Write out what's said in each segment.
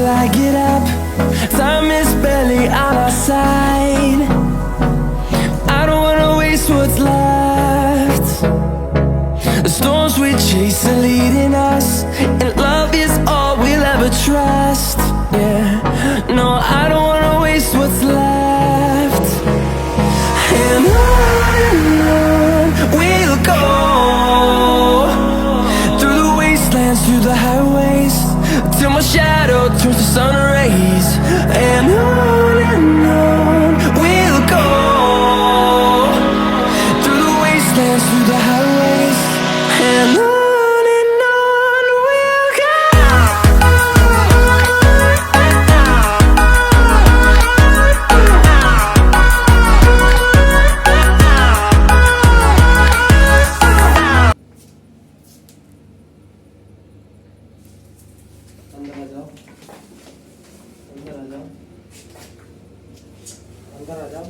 I get up. Time is barely on our side. I don't wanna waste what's left. The storms we chase are leading us, and love is all we'll ever trust. Yeah, no, I don't wanna waste what's left. And on we'll go, through the wastelands, through the highways, till my shadow turns to sun rays. And on we'll go, through the wastelands, through the highways, and on we'll go. अंदर आ जाओ, अंदर आ जाओ, अंदर आ जाओ,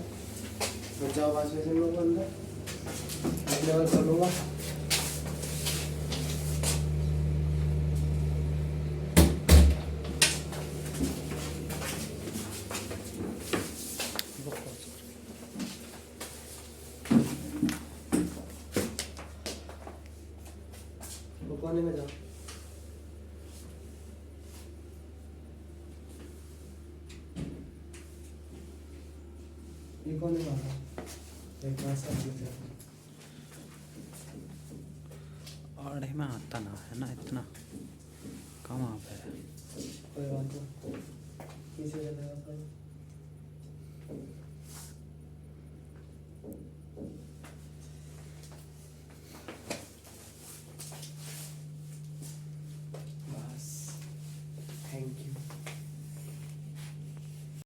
बच जाओ wash basin में अंदर, लेवल कर लूँगा। वो कोने में जाओ। ये कौन है वहाँ? एक बार सब कुछ है। आड़े में आता ना है ना इतना कहाँ पे है? कोई बात नहीं, पीछे चले जाओ।